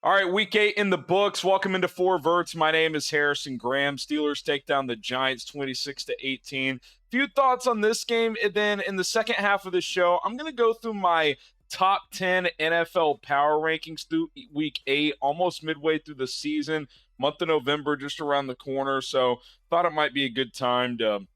All right, week 8 in the books. Welcome into Four Verts. My name is Harrison Graham. Steelers take down the Giants 26-18. Few thoughts on this game, and then in the second half of the show, I'm going to go through my top 10 NFL power rankings through week 8, almost midway through the season. Month of November just around the corner, so thought it might be a good time to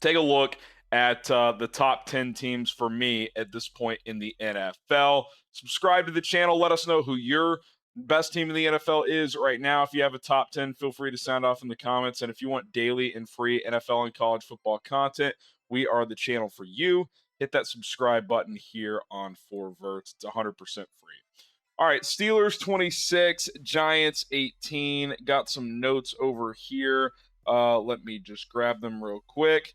take a look at the top 10 teams for me at this point in the NFL. Subscribe to the channel. Let us know who your best team in the NFL is right now. If you have a top 10, feel free to sound off in the comments. And if you want daily and free NFL and college football content, we are the channel for you. Hit that subscribe button here on 4Verts. It's 100% free. All right, Steelers 26, Giants 18. Got some notes over here. Let me just grab them real quick.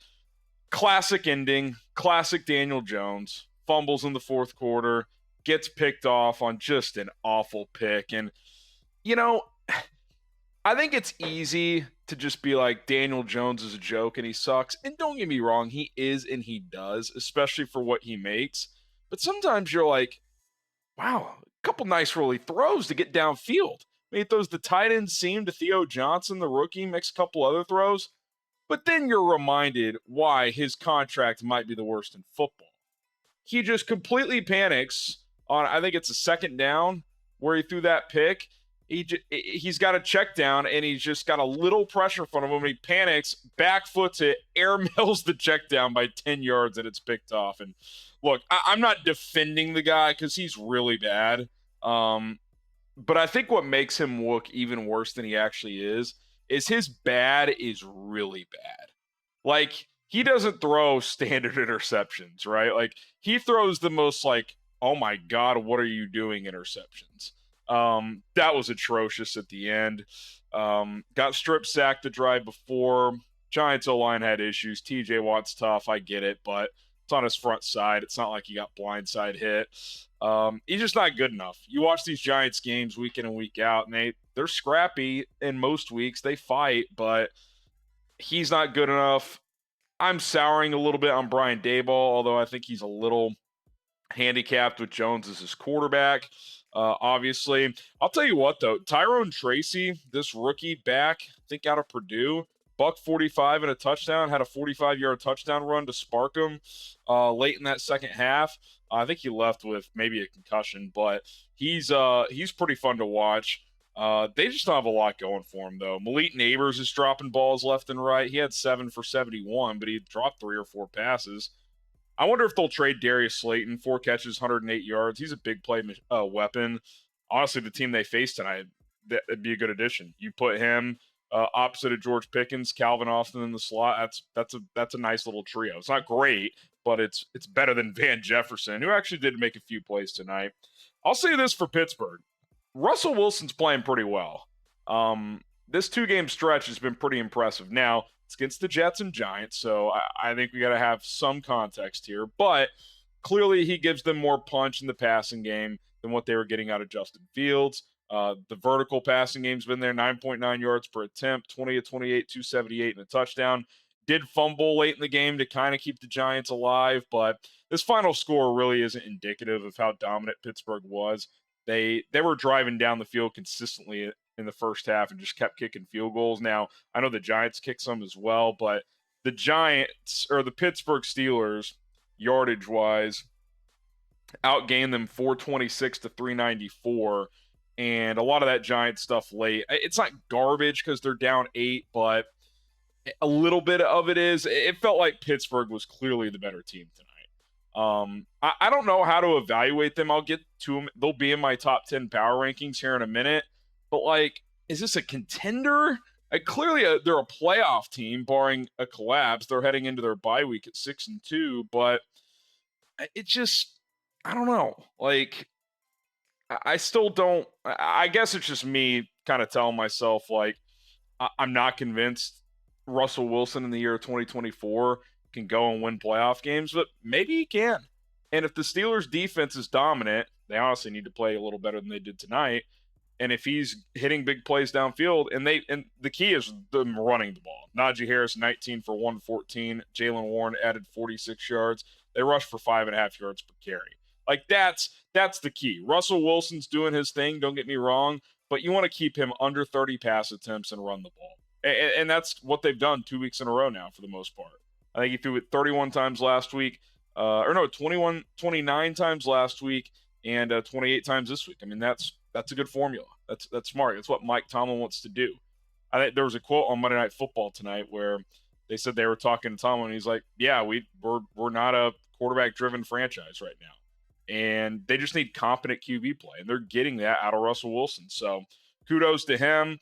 Classic ending, classic Daniel Jones, fumbles in the fourth quarter, gets picked off on just an awful pick. And, you know, I think it's easy to just be like, Daniel Jones is a joke and he sucks. And don't get me wrong, he is and he does, especially for what he makes. But sometimes you're like, wow, a couple nice early throws to get downfield. I mean, he throws the tight end seam to Theo Johnson, the rookie, makes a couple other throws. But then you're reminded why his contract might be the worst in football. He just completely panics on, I think it's a second down where he threw that pick. He's got a check down and he's just got a little pressure in front of him. And he panics, back foots it, airmails the check down by 10 yards and it's picked off. And look, I'm not defending the guy because he's really bad. But I think what makes him look even worse than he actually is his bad is really bad. Like, he doesn't throw standard interceptions, right? Like, he throws the most, like, oh my God, what are you doing interceptions. That was atrocious at the end. Got strip sacked the drive before. Giants O-line had issues. TJ Watt's tough, I get it, but it's on his front side. It's not like he got blindside hit. He's just not good enough. You watch these Giants games week in and week out, and they're scrappy in most weeks. They fight, but he's not good enough. I'm souring a little bit on Brian Daboll, although I think he's a little handicapped with Jones as his quarterback. Obviously, I'll tell you what, though, Tyrone Tracy, this rookie back, I think out of Purdue, $145 and a touchdown, had a 45-yard touchdown run to spark him late in that second half. I think he left with maybe a concussion, but he's pretty fun to watch. They just don't have a lot going for him, though. Malik Neighbors is dropping balls left and right. He had 7 for 71, but he dropped 3 or 4 passes. I wonder if they'll trade Darius Slayton, 4 catches, 108 yards. He's a big play weapon. Honestly, the team they face tonight, that'd be a good addition. You put him opposite of George Pickens, Calvin Austin in the slot. That's a nice little trio. It's not great, but it's better than Van Jefferson, who actually did make a few plays tonight. I'll say this for Pittsburgh. Russell Wilson's playing pretty well. This 2-game stretch has been pretty impressive. Now, it's against the Jets and Giants, so I think we got to have some context here. But clearly he gives them more punch in the passing game than what they were getting out of Justin Fields. The vertical passing game's been there, 9.9 yards per attempt, 20 of 28, 278 and a touchdown. Did fumble late in the game to kind of keep the Giants alive, but this final score really isn't indicative of how dominant Pittsburgh was. They were driving down the field consistently in the first half and just kept kicking field goals. Now, I know the Giants kicked some as well, but the Pittsburgh Steelers, yardage-wise, outgained them 426 to 394. And a lot of that Giant stuff late. It's not garbage because they're down 8, but a little bit of it is. It felt like Pittsburgh was clearly the better team tonight. I don't know how to evaluate them. I'll get to them. They'll be in my top 10 power rankings here in a minute. But, like, is this a contender? Clearly, they're a playoff team, barring a collapse. They're heading into their bye week at 6-2. But it just, I don't know. Like, I still don't. I guess it's just me kind of telling myself, like, I'm not convinced Russell Wilson in the year 2024 can go and win playoff games, but maybe he can. And if the Steelers' defense is dominant, they honestly need to play a little better than they did tonight. And if he's hitting big plays downfield, and the key is them running the ball. Najee Harris, 19 for 114. Jalen Warren added 46 yards. They rushed for 5.5 yards per carry. Like that's the key. Russell Wilson's doing his thing, don't get me wrong, but you want to keep him under 30 pass attempts and run the ball. And that's what they've done 2 weeks in a row now for the most part. I think he threw it 31 times last week, or no, 29 times last week, and 28 times this week. I mean, that's a good formula. That's smart. That's what Mike Tomlin wants to do. I think there was a quote on Monday Night Football tonight where they said they were talking to Tomlin, and he's like, "Yeah, we're not a quarterback-driven franchise right now, and they just need competent QB play, and they're getting that out of Russell Wilson." So, kudos to him.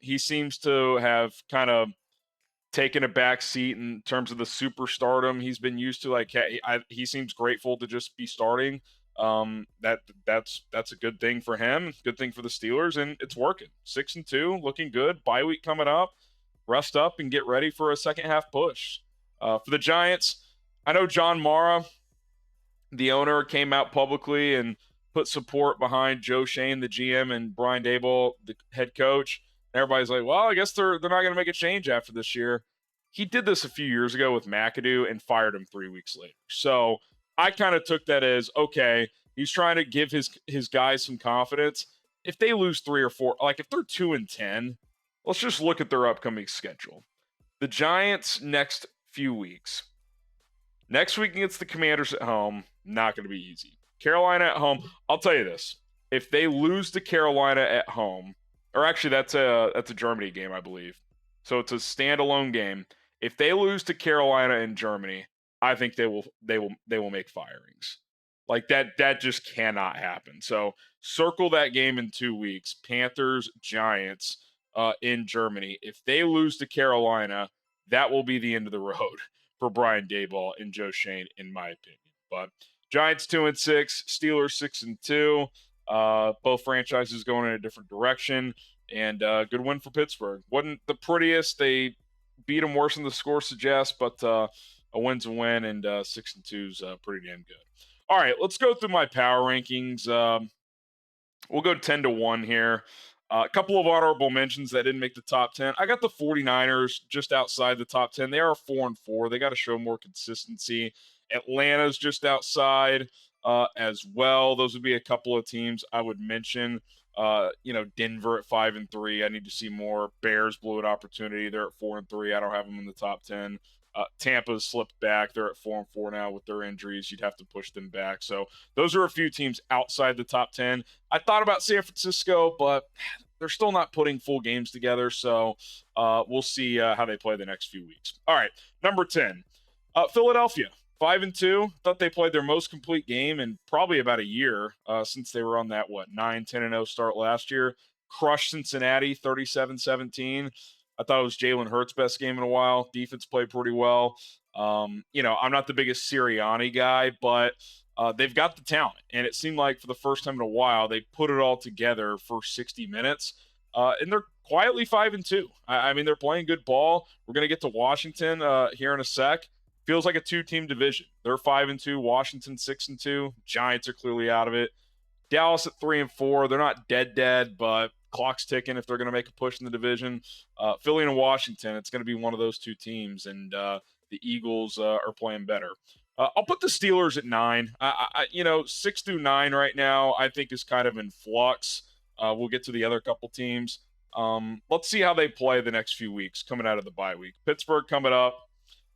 He seems to have kind of taken a back seat in terms of the superstardom he's been used to. Like he seems grateful to just be starting. That's a good thing for him. Good thing for the Steelers, and it's working. 6-2, looking good. Bye week coming up. Rest up and get ready for a second half push. For the Giants, I know John Mara, the owner, came out publicly and put support behind Joe Shane, the GM, and Brian Daboll, the head coach. Everybody's like, well, I guess they're not going to make a change after this year. He did this a few years ago with McAdoo and fired him 3 weeks later. So I kind of took that as, okay, he's trying to give his guys some confidence. If they lose 3 or 4, like if they're 2-10, let's just look at their upcoming schedule. The Giants next few weeks. Next week against the Commanders at home, not going to be easy. Carolina at home, I'll tell you this. If they lose to Carolina at home, or actually that's a Germany game, I believe. So it's a standalone game. If they lose to Carolina in Germany, I think they will make firings. Like that just cannot happen. So circle that game in 2 weeks. Panthers, Giants in Germany. If they lose to Carolina, that will be the end of the road for Brian Daboll and Joe Shane, in my opinion. But Giants 2-6, Steelers 6-2. Both franchises going in a different direction, and good win for Pittsburgh. Wasn't the prettiest. They beat them worse than the score suggests, but a win's a win, and 6-2 is pretty damn good. All right, let's go through my power rankings. We'll go 10-1 here. A couple of honorable mentions that didn't make the top 10. I got the 49ers just outside the top 10. They are 4-4. They got to show more consistency. Atlanta's just outside as well. Those would be a couple of teams I would mention. Denver at 5-3. I need to see more. Bears blew an opportunity. They're at 4-3. I don't have them in the top 10. Tampa's slipped back. They're at 4-4 now with their injuries. You'd have to push them back. So those are a few teams outside the top 10. I thought about San Francisco, but they're still not putting full games together. So we'll see how they play the next few weeks. All right, number 10, Philadelphia. 5-2. Thought they played their most complete game in probably about a year since they were on that 9-10-0 start last year. Crushed Cincinnati 37-17. I thought it was Jalen Hurts' best game in a while. Defense played pretty well. I'm not the biggest Sirianni guy, but they've got the talent. And it seemed like for the first time in a while, they put it all together for 60 minutes. And they're quietly 5-2. I mean, they're playing good ball. We're going to get to Washington here in a sec. Feels like a two-team division. They're 5-2. Washington 6-2. Giants are clearly out of it. Dallas at 3-4. They're not dead, but clock's ticking if they're going to make a push in the division. Philly and Washington, it's going to be one of those two teams, and the Eagles are playing better. I'll put the Steelers at 9. 6-9 right now, I think is kind of in flux. We'll get to the other couple teams. Let's see how they play the next few weeks coming out of the bye week. Pittsburgh coming up.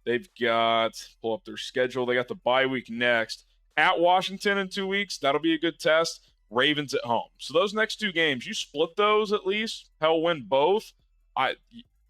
They've got, pull up their schedule. They got the bye week next. At Washington in 2 weeks, that'll be a good test. Ravens at home. So those next two games, you split those at least. Hell, win both.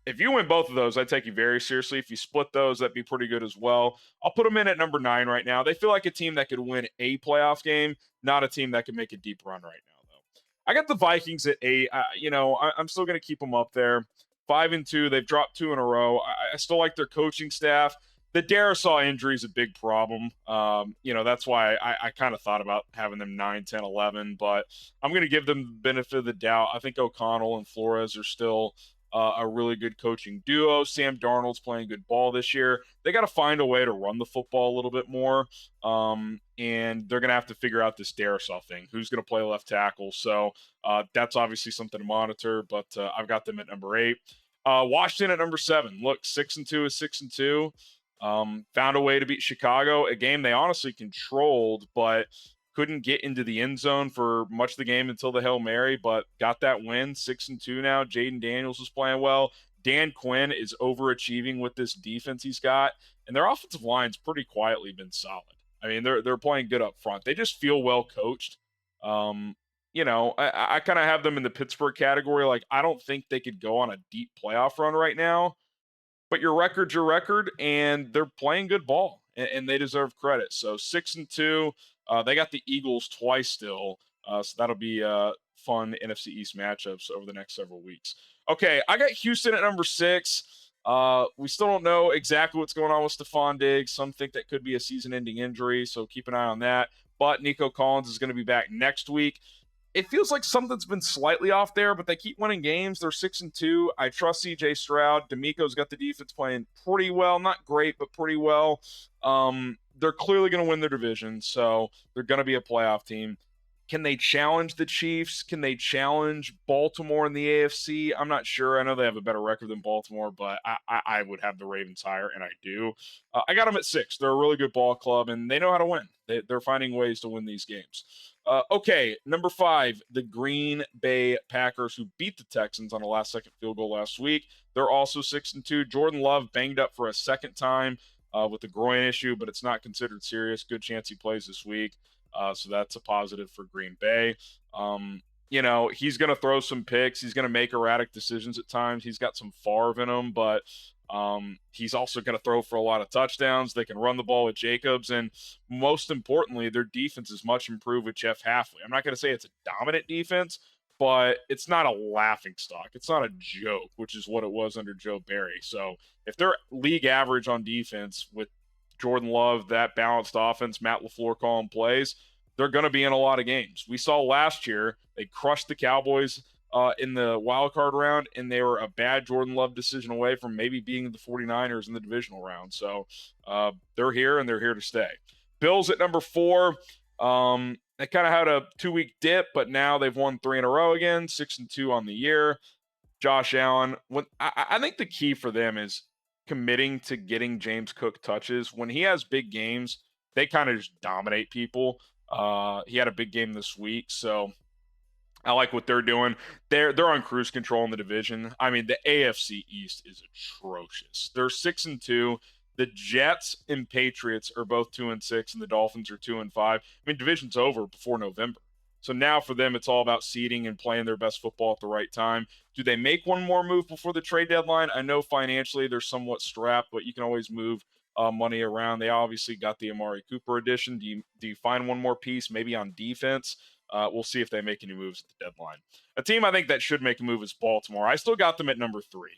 If you win both of those, I take you very seriously. If you split those, that'd be pretty good as well. I'll put them in at number 9 right now. They feel like a team that could win a playoff game, not a team that could make a deep run right now, though. I got the Vikings at 8. I'm still going to keep them up there. 5-2. They've dropped 2 in a row. I still like their coaching staff. The Darisaw injury is a big problem. That's why I kind of thought about having them 9, 10, 11, but I'm going to give them the benefit of the doubt. I think O'Connell and Flores are still a really good coaching duo. Sam Darnold's playing good ball this year. They got to find a way to run the football a little bit more, and they're going to have to figure out this Darisaw thing. Who's going to play left tackle? So that's obviously something to monitor, but I've got them at number 8. Washington at number 7. Look, 6-2 is 6-2. Found a way to beat Chicago, a game they honestly controlled, but couldn't get into the end zone for much of the game until the Hail Mary, but got that win, 6-2 now. Jaden Daniels is playing well. Dan Quinn is overachieving with this defense he's got, and their offensive line's pretty quietly been solid. I mean, they're playing good up front. They just feel well coached. Um, I kind of have them in the Pittsburgh category. Like, I don't think they could go on a deep playoff run right now, but your record's your record, and they're playing good ball, and they deserve credit. So 6-2, they got the Eagles twice still, so that'll be fun NFC East matchups over the next several weeks. Okay, I got Houston at number 6. We still don't know exactly what's going on with Stephon Diggs. Some think that could be a season-ending injury, so keep an eye on that. But Nico Collins is going to be back next week. It feels like something's been slightly off there, but they keep winning games. They're 6-2. I trust CJ Stroud. D'Amico's got the defense playing pretty well. Not great, but pretty well. They're clearly going to win their division, so they're going to be a playoff team. Can they challenge the Chiefs? Can they challenge Baltimore in the AFC? I'm not sure. I know they have a better record than Baltimore, but I would have the Ravens higher, and I do. I got them at 6. They're a really good ball club, and they know how to win. They're finding ways to win these games. Okay, number 5, the Green Bay Packers, who beat the Texans on a last-second field goal last week. They're also 6-2. Jordan Love banged up for a second time with a groin issue, but it's not considered serious. Good chance he plays this week. So that's a positive for Green Bay. He's going to throw some picks. He's going to make erratic decisions at times. He's got some Favre in him, but he's also going to throw for a lot of touchdowns. They can run the ball with Jacobs. And most importantly, their defense is much improved with Jeff Hafley. I'm not going to say it's a dominant defense, but it's not a laughing stock. It's not a joke, which is what it was under Joe Barry. So if they're league average on defense with Jordan Love, that balanced offense, Matt LaFleur calling plays, they're going to be in a lot of games. We saw last year they crushed the Cowboys in the wild card round, and they were a bad Jordan Love decision away from maybe being the 49ers in the divisional round. So they're here, and they're here to stay. Bills at number 4. They kind of had a 2-week dip, but now they've won 3 in a row again, 6-2 on the year. Josh Allen, I think the key for them is committing to getting James Cook touches. When he has big games, they kind of just dominate people. He had a big game this week, so I like what they're doing. They're on cruise control in the division. I mean, the AFC East is atrocious. They're 6-2. The Jets and Patriots are both 2-6, and the Dolphins are 2-5. I mean, division's over before November. So now for them, it's all about seeding and playing their best football at the right time. Do they make one more move before the trade deadline? I know financially they're somewhat strapped, but you can always move money around. They obviously got the Amari Cooper addition. Do you find one more piece, maybe on defense? We'll see if they make any moves at the deadline. A team I think that should make a move is Baltimore. I still got them at number 3.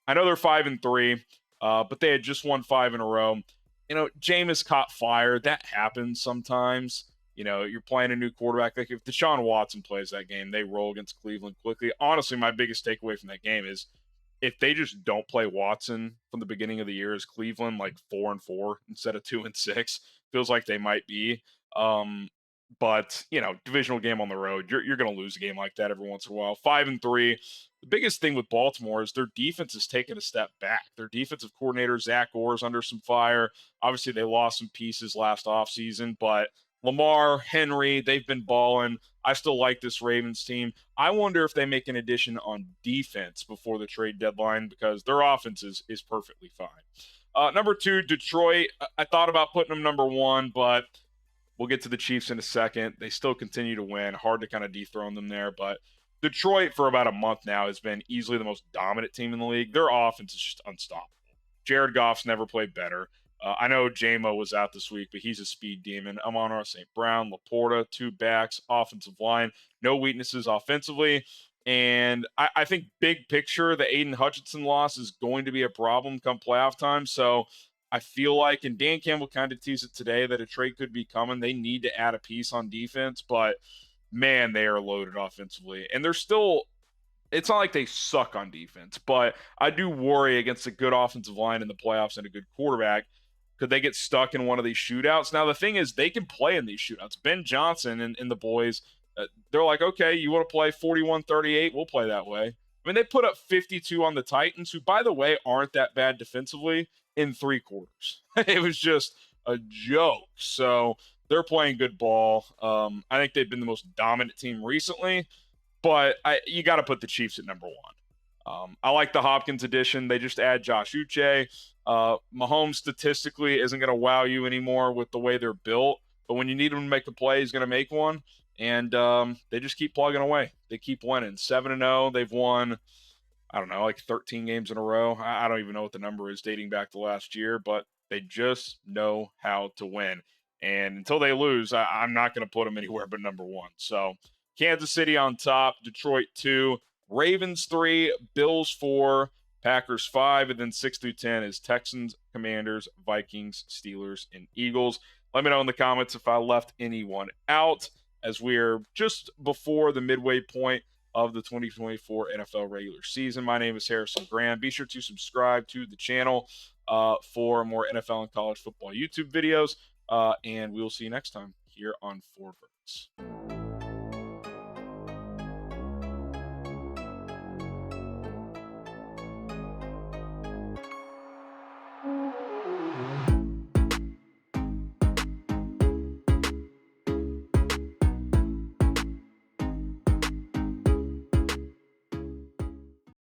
I know they're 5-3, but they had just won 5 in a row. Jameis caught fire. That happens sometimes. You're playing a new quarterback. Like if Deshaun Watson plays that game, they roll against Cleveland quickly. Honestly, my biggest takeaway from that game is if they just don't play Watson from the beginning of the year, is Cleveland like 4-4 instead of 2-6? Feels like they might be. But divisional game on the road, you're going to lose a game like that every once in a while. 5-3. The biggest thing with Baltimore is their defense has taken a step back. Their defensive coordinator, Zach Orr, is under some fire. Obviously, they lost some pieces last offseason, but Lamar, Henry, they've been balling. I still like this Ravens team. I wonder if they make an addition on defense before the trade deadline because their offense is perfectly fine. Number 2, Detroit. I thought about putting them number 1, but we'll get to the Chiefs in a second. They still continue to win. Hard to kind of dethrone them there, but Detroit for about a month now has been easily the most dominant team in the league. Their offense is just unstoppable. Jared Goff's never played better. I know J-Mo was out this week, but he's a speed demon. Amon-Ra St. Brown, Laporta, 2 backs, offensive line, no weaknesses offensively. And I think big picture, the Aiden Hutchinson loss is going to be a problem come playoff time. So I feel like, and Dan Campbell kind of teased it today, that a trade could be coming. They need to add a piece on defense, but man, they are loaded offensively. And they're still, it's not like they suck on defense, but I do worry against a good offensive line in the playoffs and a good quarterback. Could they get stuck in one of these shootouts? Now, the thing is, they can play in these shootouts. Ben Johnson and the boys, they're like, okay, you want to play 41-38? We'll play that way. I mean, they put up 52 on the Titans, who, by the way, aren't that bad defensively. in 3 quarters. It was just a joke. So they're playing good ball. I think they've been the most dominant team recently, but you got to put the Chiefs at number 1. I like the Hopkins addition. They just add Josh Uche. Mahomes statistically isn't going to wow you anymore with the way they're built, but when you need him to make a play, he's going to make one. And they just keep plugging away. They keep winning. 7-0. They've won, I don't know, like 13 games in a row. I don't even know what the number is dating back to last year, but they just know how to win. And until they lose, I'm not going to put them anywhere but number 1. So Kansas City on top, Detroit 2, Ravens 3, Bills 4, Packers 5, and then 6 through 10 is Texans, Commanders, Vikings, Steelers, and Eagles. Let me know in the comments if I left anyone out, as we're just before the midway point of the 2024 NFL regular season. My name is Harrison Graham. Be sure to subscribe to the channel for more NFL and college football YouTube videos, and we will see you next time here on 4 Verts.